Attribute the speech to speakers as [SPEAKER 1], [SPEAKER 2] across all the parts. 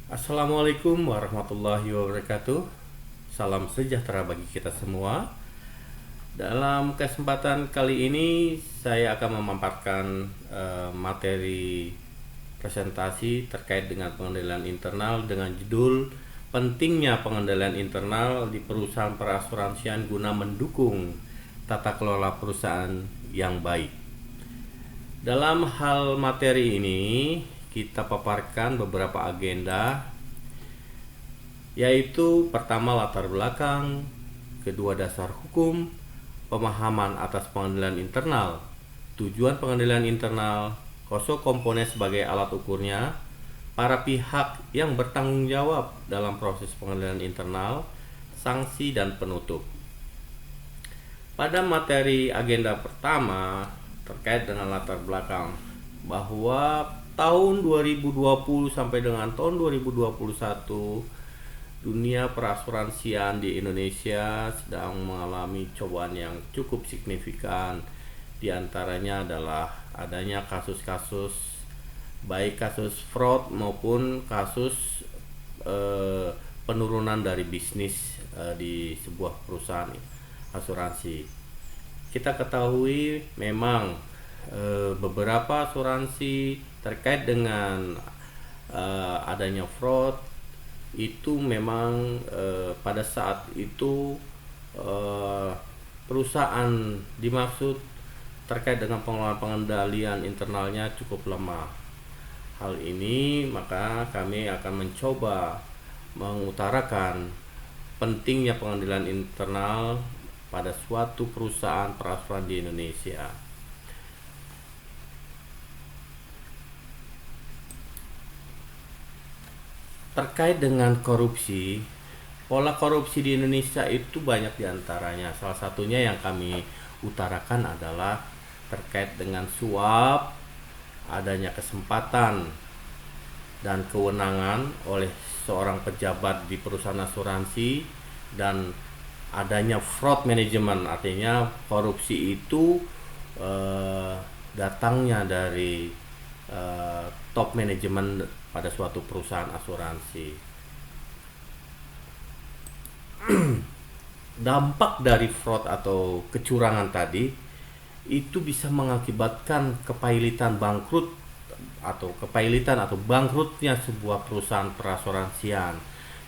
[SPEAKER 1] Assalamualaikum warahmatullahi wabarakatuh. Salam sejahtera bagi kita semua. Dalam kesempatan kali ini saya akan memaparkan materi presentasi terkait dengan pengendalian internal dengan judul pentingnya pengendalian internal di perusahaan perasuransian guna mendukung tata kelola perusahaan yang baik. Dalam hal materi ini kita paparkan beberapa agenda, yaitu pertama latar belakang, kedua dasar hukum, pemahaman atas pengendalian internal, tujuan pengendalian internal, komponen sebagai alat ukurnya, para pihak yang bertanggung jawab dalam proses pengendalian internal, sanksi dan penutup. Pada materi agenda pertama terkait dengan latar belakang, bahwa tahun 2020 sampai dengan tahun 2021 dunia perasuransian di Indonesia sedang mengalami cobaan yang cukup signifikan. Di antaranya adalah adanya kasus-kasus, baik kasus fraud maupun kasus penurunan dari bisnis di sebuah perusahaan asuransi. Kita ketahui memang beberapa asuransi terkait dengan adanya fraud itu memang pada saat itu perusahaan dimaksud terkait dengan pengelolaan pengendalian internalnya cukup lemah. Hal ini maka kami akan mencoba mengutarakan pentingnya pengendalian internal pada suatu perusahaan perasuransi di Indonesia. Terkait dengan korupsi, pola korupsi di Indonesia itu banyak diantaranya. Salah satunya yang kami utarakan adalah terkait dengan suap, adanya kesempatan dan kewenangan oleh seorang pejabat di perusahaan asuransi, dan adanya fraud management, artinya korupsi itu datangnya dari top manajemen pada suatu perusahaan asuransi. Dampak dari fraud atau kecurangan tadi itu bisa mengakibatkan kepailitan atau bangkrutnya sebuah perusahaan perasuransian.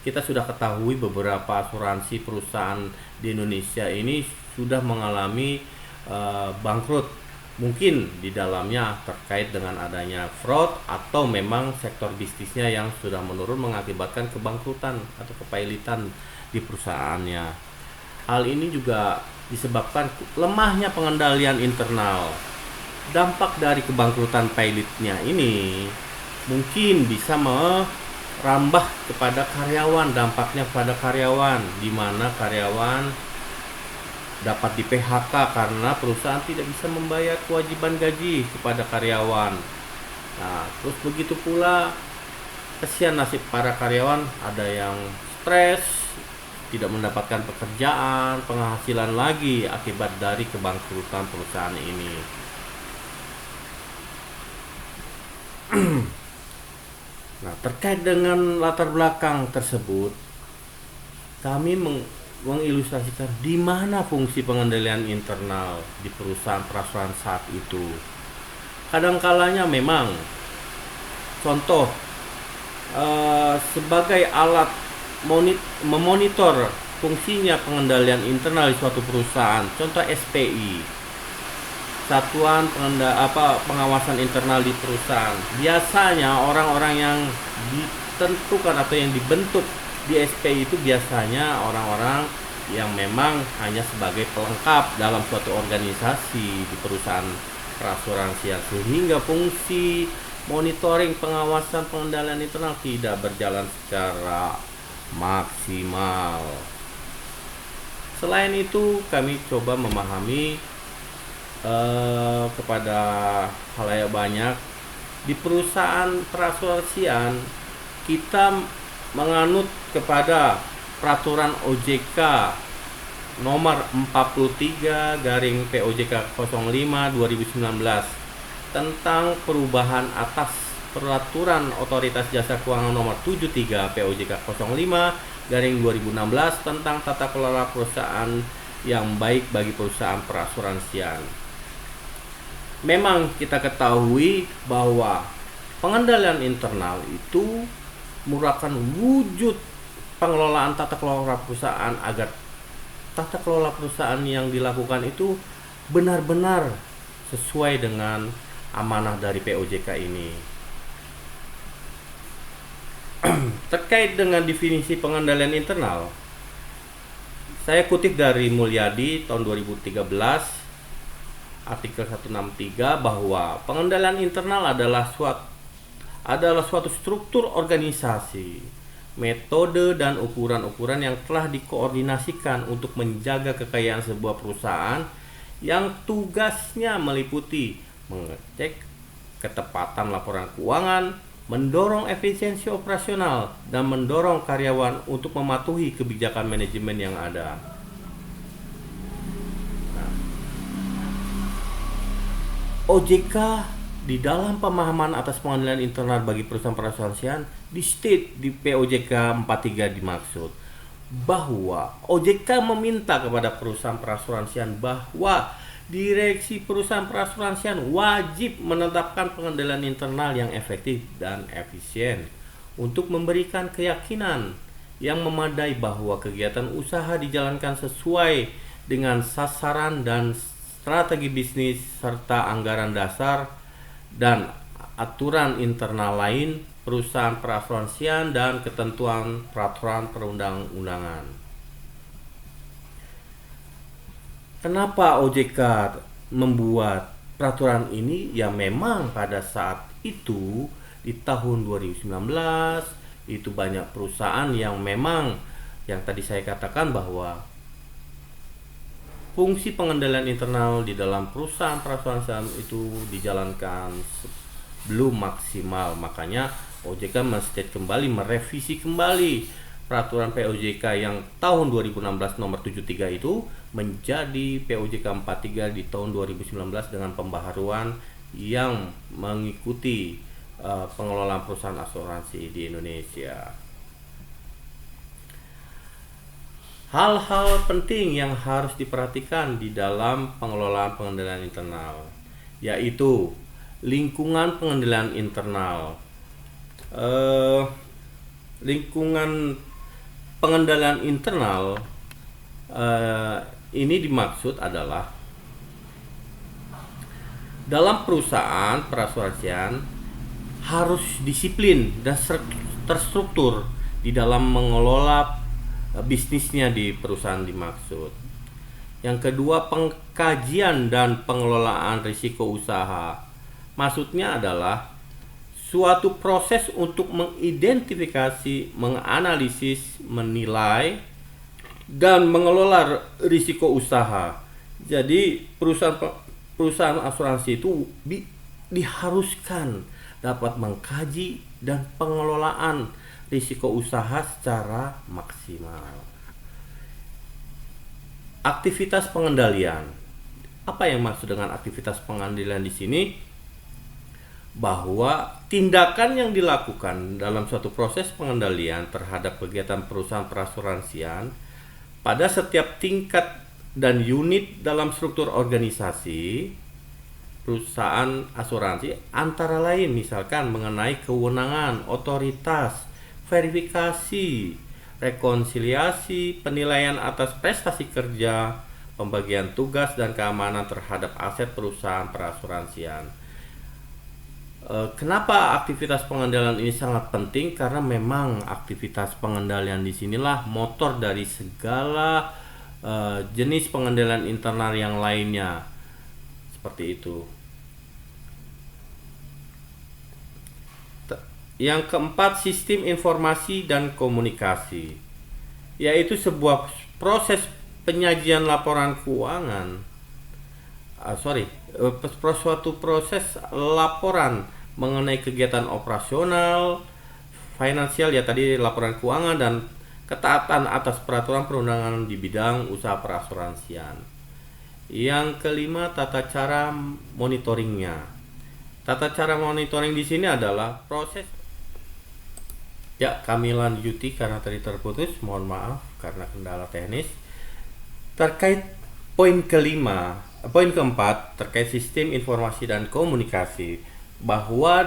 [SPEAKER 1] Kita sudah ketahui beberapa asuransi perusahaan di Indonesia ini sudah mengalami bangkrut. Mungkin di dalamnya terkait dengan adanya fraud atau memang sektor bisnisnya yang sudah menurun mengakibatkan kebangkrutan atau kepailitan di perusahaannya. Hal ini juga disebabkan lemahnya pengendalian internal. Dampak dari kebangkrutan pilotnya ini mungkin bisa merambah kepada karyawan, dampaknya pada karyawan, di mana karyawan dapat di PHK karena perusahaan tidak bisa membayar kewajiban gaji kepada karyawan. Nah, terus begitu pula kesian nasib para karyawan, ada yang stres, tidak mendapatkan pekerjaan, penghasilan lagi akibat dari kebangkrutan perusahaan ini. Nah, terkait dengan latar belakang tersebut, kami mengilustrasikan di mana fungsi pengendalian internal di perusahaan perasuransi saat itu. Kadangkalanya memang contoh sebagai alat memonitor fungsinya pengendalian internal di suatu perusahaan, contoh SPI, Satuan Pengawasan Internal di Perusahaan. Biasanya orang-orang yang ditentukan atau yang dibentuk di SPI itu biasanya orang-orang yang memang hanya sebagai pelengkap dalam suatu organisasi di perusahaan perasuransian, sehingga fungsi monitoring, pengawasan, pengendalian internal tidak berjalan secara maksimal. Selain itu, kami coba memahami kepada halayak banyak di perusahaan perasuransian kita menganut kepada peraturan OJK nomor 43 garing POJK 05 2019 tentang perubahan atas Peraturan Otoritas Jasa Keuangan Nomor 73 POJK 05/2016 tentang tata kelola perusahaan yang baik bagi perusahaan perasuransian. Memang kita ketahui bahwa pengendalian internal itu merupakan wujud pengelolaan tata kelola perusahaan agar tata kelola perusahaan yang dilakukan itu benar-benar sesuai dengan amanah dari POJK ini. Terkait dengan definisi pengendalian internal, saya kutip dari Mulyadi tahun 2013 artikel 163 bahwa pengendalian internal adalah suatu struktur organisasi, metode dan ukuran-ukuran yang telah dikoordinasikan untuk menjaga kekayaan sebuah perusahaan yang tugasnya meliputi mengecek ketepatan laporan keuangan, mendorong efisiensi operasional, dan mendorong karyawan untuk mematuhi kebijakan manajemen yang ada. OJK di dalam pemahaman atas pengendalian internal bagi perusahaan perasuransian di state di POJK 43 dimaksud bahwa OJK meminta kepada perusahaan perasuransian bahwa direksi perusahaan perasuransian wajib menetapkan pengendalian internal yang efektif dan efisien untuk memberikan keyakinan yang memadai bahwa kegiatan usaha dijalankan sesuai dengan sasaran dan strategi bisnis serta anggaran dasar dan aturan internal lain perusahaan perasuransian dan ketentuan peraturan perundang-undangan. Kenapa OJK membuat peraturan ini? Ya memang pada saat itu di tahun 2019 itu banyak perusahaan yang memang yang tadi saya katakan bahwa fungsi pengendalian internal di dalam perusahaan perasuransian itu dijalankan belum maksimal. Makanya OJK menstate kembali, merevisi kembali peraturan POJK yang tahun 2016 nomor 73 itu menjadi POJK 43 di tahun 2019 dengan pembaharuan yang mengikuti pengelolaan perusahaan asuransi di Indonesia. Hal-hal penting yang harus diperhatikan di dalam pengelolaan pengendalian internal yaitu lingkungan pengendalian internal. Lingkungan pengendalian internal ini dimaksud adalah dalam perusahaan perasuransian harus disiplin dan terstruktur di dalam mengelola bisnisnya di perusahaan dimaksud. Yang kedua, pengkajian dan pengelolaan risiko usaha. Maksudnya adalah suatu proses untuk mengidentifikasi, menganalisis, menilai, dan mengelola risiko usaha. Jadi perusahaan asuransi itu diharuskan dapat mengkaji dan pengelolaan risiko usaha secara maksimal. Aktivitas pengendalian. Apa yang maksud dengan aktivitas pengendalian di sini? Bahwa tindakan yang dilakukan dalam suatu proses pengendalian terhadap kegiatan perusahaan perasuransian pada setiap tingkat dan unit dalam struktur organisasi perusahaan asuransi antara lain misalkan mengenai kewenangan, otoritas, verifikasi, rekonsiliasi, penilaian atas prestasi kerja, pembagian tugas dan keamanan terhadap aset perusahaan perasuransian. Kenapa aktivitas pengendalian ini sangat penting? Karena memang aktivitas pengendalian di sinilah motor dari segala jenis pengendalian internal yang lainnya. Seperti itu. Yang keempat, sistem informasi dan komunikasi, yaitu sebuah proses penyajian laporan keuangan. Suatu proses laporan mengenai kegiatan operasional, finansial ya tadi laporan keuangan dan ketaatan atas peraturan perundangan di bidang usaha perasuransian. Yang kelima, tata cara monitoringnya. Tata cara monitoring di sini adalah proses. Ya, kami lanjuti karena tadi terputus. Mohon maaf karena kendala teknis. Terkait poin keempat terkait sistem informasi dan komunikasi, bahwa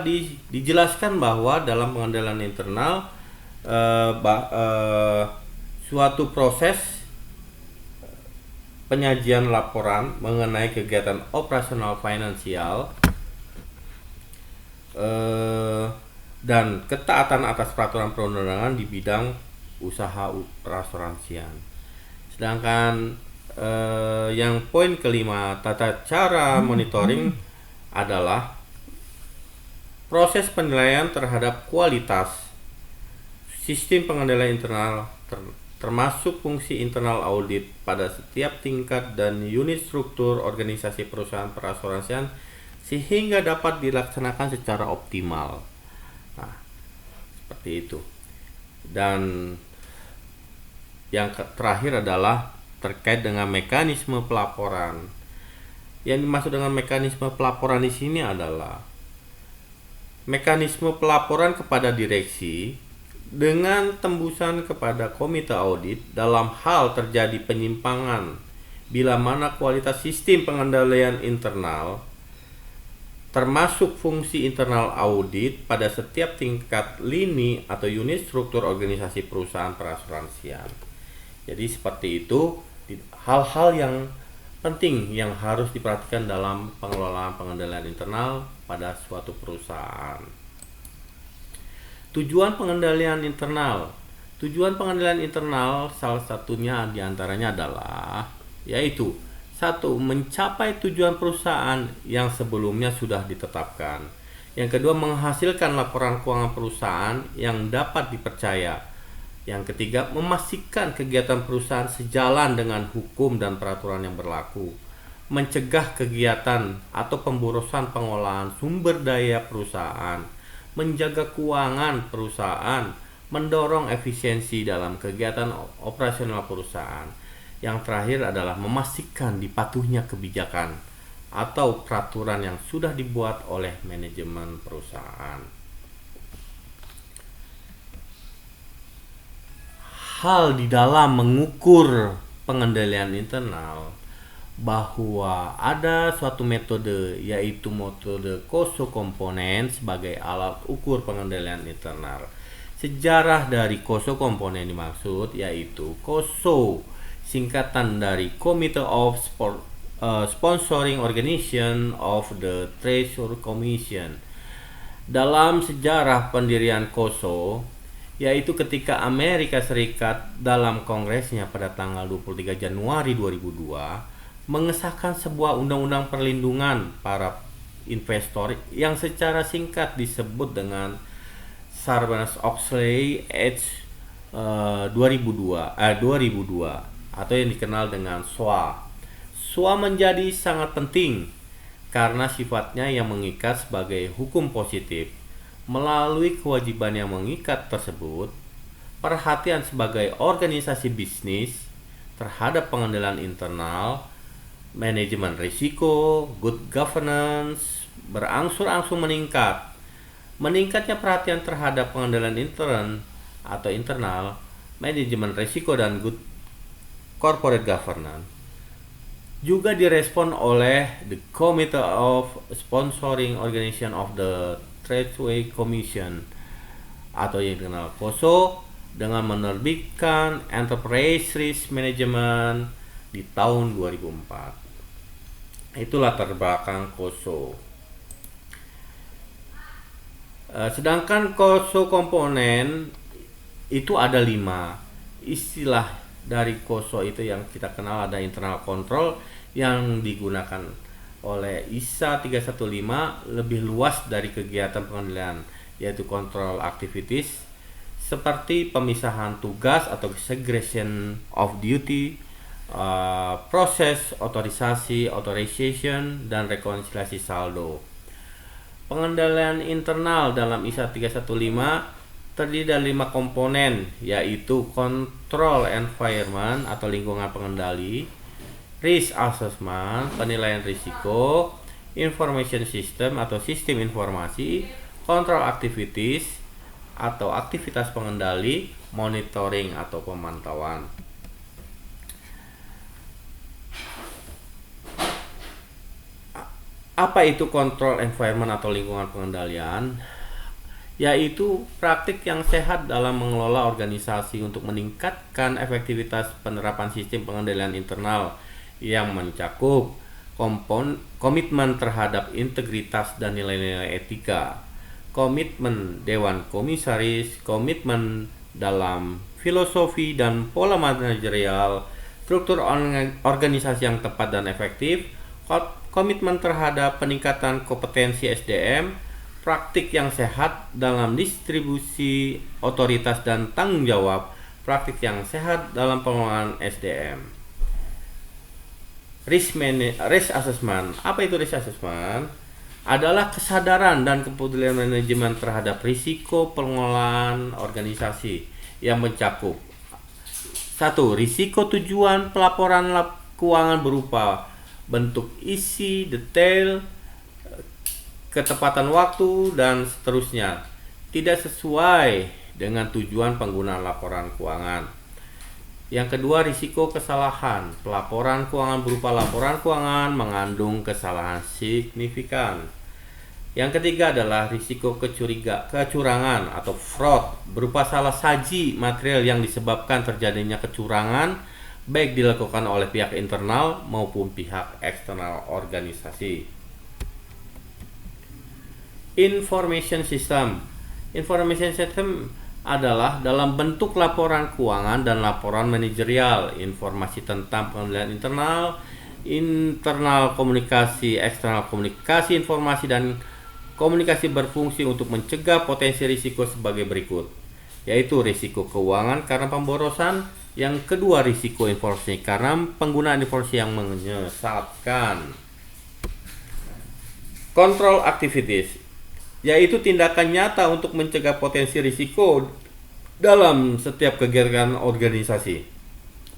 [SPEAKER 1] dijelaskan bahwa dalam pengendalian internal suatu proses penyajian laporan mengenai kegiatan operasional finansial dan ketaatan atas peraturan perundangan di bidang usaha perasuransian. Sedangkan yang poin kelima, tata cara monitoring adalah proses penilaian terhadap kualitas sistem pengendalian internal termasuk fungsi internal audit pada setiap tingkat dan unit struktur organisasi perusahaan perasuransian sehingga dapat dilaksanakan secara optimal. Nah, seperti itu. Dan yang terakhir adalah terkait dengan mekanisme pelaporan. Yang dimaksud dengan mekanisme pelaporan di sini adalah mekanisme pelaporan kepada direksi dengan tembusan kepada komite audit dalam hal terjadi penyimpangan bila mana kualitas sistem pengendalian internal termasuk fungsi internal audit pada setiap tingkat lini atau unit struktur organisasi perusahaan perasuransian. Jadi seperti itu hal-hal yang penting yang harus diperhatikan dalam pengelolaan pengendalian internal pada suatu perusahaan. Tujuan pengendalian internal. Tujuan pengendalian internal salah satunya diantaranya adalah yaitu 1. Mencapai tujuan perusahaan yang sebelumnya sudah ditetapkan. Yang kedua, menghasilkan laporan keuangan perusahaan yang dapat dipercaya. Yang ketiga, memastikan kegiatan perusahaan sejalan dengan hukum dan peraturan yang berlaku. Mencegah kegiatan atau pemborosan pengolahan sumber daya perusahaan. Menjaga keuangan perusahaan, mendorong efisiensi dalam kegiatan operasional perusahaan. Yang terakhir adalah memastikan dipatuhnya kebijakan atau peraturan yang sudah dibuat oleh manajemen perusahaan. Hal di dalam mengukur pengendalian internal bahwa ada suatu metode, yaitu metode COSO komponen sebagai alat ukur pengendalian internal. Sejarah dari COSO komponen dimaksud yaitu COSO, singkatan dari Committee of Sponsoring Organization of the Treasury Commission. Dalam sejarah pendirian COSO, yaitu ketika Amerika Serikat dalam kongresnya pada tanggal 23 Januari 2002 mengesahkan sebuah undang-undang perlindungan para investor yang secara singkat disebut dengan Sarbanes-Oxley Act 2002 atau yang dikenal dengan SOA. SOA menjadi sangat penting karena sifatnya yang mengikat sebagai hukum positif. Melalui kewajiban yang mengikat tersebut, perhatian sebagai organisasi bisnis terhadap pengendalian internal, manajemen risiko, good governance berangsur-angsur meningkat. Meningkatnya perhatian terhadap pengendalian intern atau internal, manajemen risiko dan good corporate governance juga direspon oleh the Committee of Sponsoring Organization of the Treasury Commission atau yang dikenal COSO dengan menerbitkan Enterprise Risk Management di tahun 2004. Itulah latar belakang COSO. Sedangkan COSO komponen itu ada 5. Istilah dari COSO itu yang kita kenal ada internal control yang digunakan oleh ISA 315 lebih luas dari kegiatan pengendalian, yaitu control activities seperti pemisahan tugas atau segregation of duty, proses otorisasi, authorization, dan rekonsiliasi saldo. Pengendalian internal dalam ISA 315 terdiri dari 5 komponen, yaitu control environment atau lingkungan pengendali, risk assessment, penilaian risiko, information system atau sistem informasi, control activities atau aktivitas pengendali, monitoring atau pemantauan. Apa itu control environment atau lingkungan pengendalian? Yaitu praktik yang sehat dalam mengelola organisasi untuk meningkatkan efektivitas penerapan sistem pengendalian internal yang mencakup komitmen terhadap integritas dan nilai-nilai etika, komitmen Dewan Komisaris, komitmen dalam filosofi dan pola manajerial, struktur organisasi yang tepat dan efektif, komitmen terhadap peningkatan kompetensi SDM, praktik yang sehat dalam distribusi otoritas dan tanggung jawab, praktik yang sehat dalam pengelolaan SDM. Risk assessment. Apa itu risk assessment? Adalah kesadaran dan kepedulian manajemen terhadap risiko pengelolaan organisasi yang mencakup 1. Risiko tujuan pelaporan keuangan berupa bentuk isi, detail, ketepatan waktu, dan seterusnya tidak sesuai dengan tujuan penggunaan laporan keuangan. Yang kedua, risiko kesalahan. Pelaporan keuangan berupa laporan keuangan mengandung kesalahan signifikan. Yang ketiga adalah risiko kecurangan atau fraud berupa salah saji material yang disebabkan terjadinya kecurangan baik dilakukan oleh pihak internal maupun pihak eksternal organisasi. Information system. Information system adalah dalam bentuk laporan keuangan dan laporan manajerial, informasi tentang pengendalian internal komunikasi, eksternal komunikasi, informasi dan komunikasi berfungsi untuk mencegah potensi risiko sebagai berikut, yaitu risiko keuangan karena pemborosan, yang kedua risiko informasi karena penggunaan informasi yang menyesatkan. Control activities, yaitu tindakan nyata untuk mencegah potensi risiko dalam setiap kegiatan organisasi.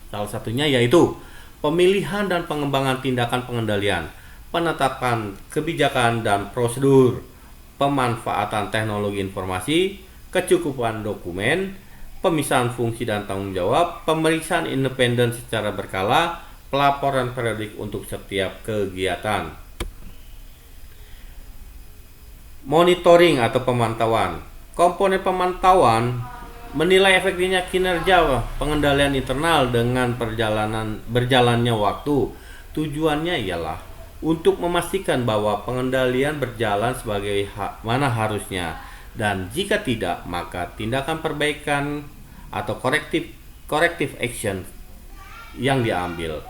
[SPEAKER 1] Salah satunya yaitu pemilihan dan pengembangan tindakan pengendalian, penetapan kebijakan dan prosedur, pemanfaatan teknologi informasi, kecukupan dokumen, pemisahan fungsi dan tanggung jawab, pemeriksaan independen secara berkala, pelaporan periodik untuk setiap kegiatan. Monitoring atau pemantauan. Komponen pemantauan menilai efektifnya kinerja pengendalian internal dengan berjalannya waktu. Tujuannya ialah untuk memastikan bahwa pengendalian berjalan sebagai mana harusnya, dan jika tidak, maka tindakan perbaikan atau corrective action yang diambil.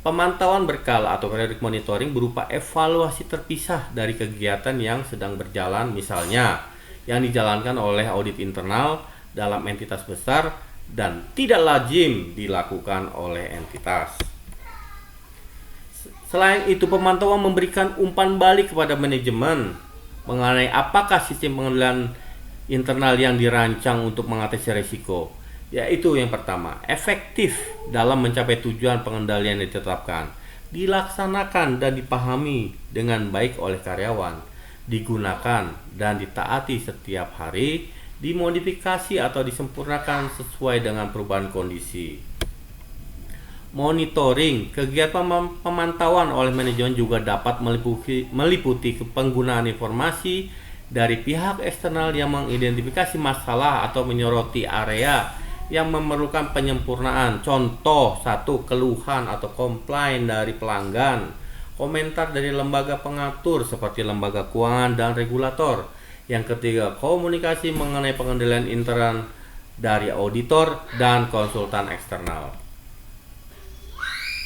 [SPEAKER 1] Pemantauan berkala atau periodic monitoring berupa evaluasi terpisah dari kegiatan yang sedang berjalan, misalnya yang dijalankan oleh audit internal dalam entitas besar dan tidak lazim dilakukan oleh entitas. Selain itu, pemantauan memberikan umpan balik kepada manajemen mengenai apakah sistem pengendalian internal yang dirancang untuk mengatasi risiko, yaitu yang pertama, efektif dalam mencapai tujuan pengendalian yang ditetapkan, dilaksanakan dan dipahami dengan baik oleh karyawan, digunakan dan ditaati setiap hari, dimodifikasi atau disempurnakan sesuai dengan perubahan kondisi. Monitoring. Kegiatan pemantauan oleh manajemen juga dapat meliputi penggunaan informasi dari pihak eksternal yang mengidentifikasi masalah atau menyoroti area yang memerlukan penyempurnaan. Contoh 1. Keluhan atau komplain dari pelanggan, komentar dari lembaga pengatur seperti lembaga keuangan dan regulator. Yang ketiga, komunikasi mengenai pengendalian intern dari auditor dan konsultan eksternal.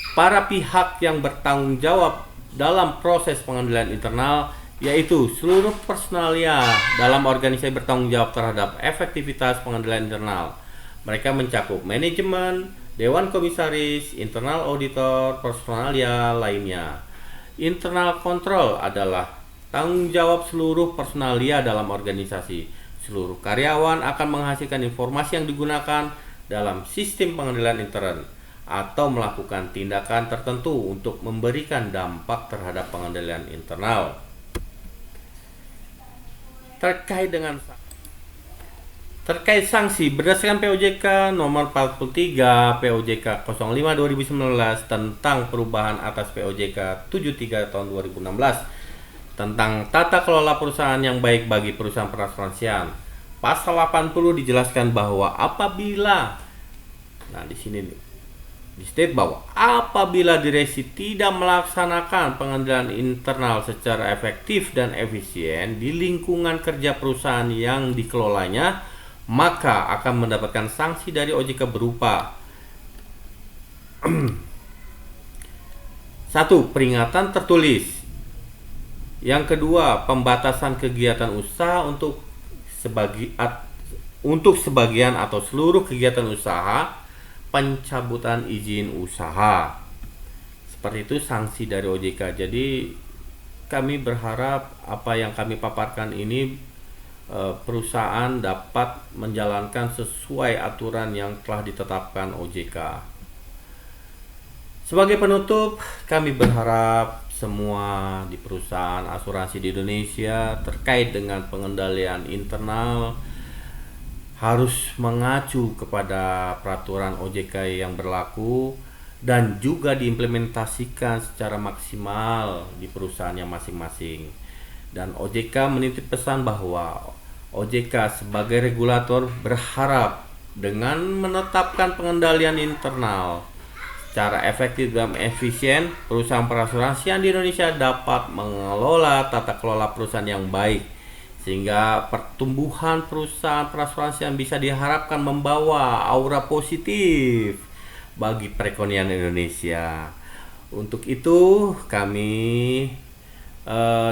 [SPEAKER 1] Para pihak yang bertanggung jawab dalam proses pengendalian internal, yaitu seluruh personalia dalam organisasi bertanggung jawab terhadap efektivitas pengendalian internal. Mereka mencakup manajemen, dewan komisaris, internal auditor, personalia lainnya. Internal control adalah tanggung jawab seluruh personalia dalam organisasi. Seluruh karyawan akan menghasilkan informasi yang digunakan dalam sistem pengendalian intern. atau melakukan tindakan tertentu untuk memberikan dampak terhadap pengendalian internal. Terkait sanksi, berdasarkan POJK nomor 43 POJK 05 2019 tentang perubahan atas POJK 73 tahun 2016 tentang tata kelola perusahaan yang baik bagi perusahaan perasuransian. Pasal 80 dijelaskan bahwa di sini di state bahwa apabila direksi tidak melaksanakan pengendalian internal secara efektif dan efisien di lingkungan kerja perusahaan yang dikelolanya, maka akan mendapatkan sanksi dari OJK berupa 1. Peringatan tertulis. Yang kedua, pembatasan kegiatan usaha untuk sebagian atau seluruh kegiatan usaha, pencabutan izin usaha. Seperti itu sanksi dari OJK. Jadi kami berharap apa yang kami paparkan ini perusahaan dapat menjalankan sesuai aturan yang telah ditetapkan OJK. Sebagai penutup, kami berharap semua di perusahaan asuransi di Indonesia terkait dengan pengendalian internal harus mengacu kepada peraturan OJK yang berlaku dan juga diimplementasikan secara maksimal di perusahaannya masing-masing. Dan OJK menitip pesan bahwa OJK sebagai regulator berharap dengan menetapkan pengendalian internal secara efektif dan efisien, perusahaan perasuransian di Indonesia dapat mengelola tata kelola perusahaan yang baik, sehingga pertumbuhan perusahaan perasuransian bisa diharapkan membawa aura positif bagi perekonomian Indonesia. Untuk itu kami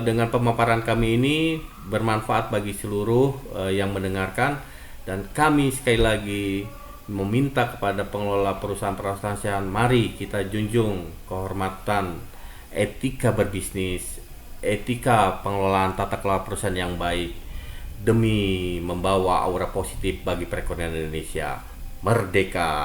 [SPEAKER 1] dengan pemaparan kami ini bermanfaat bagi seluruh yang mendengarkan, dan kami sekali lagi meminta kepada pengelola perusahaan perasuransian, mari kita junjung kehormatan etika berbisnis, etika pengelolaan tata kelola perusahaan yang baik demi membawa aura positif bagi perekonomian Indonesia. Merdeka!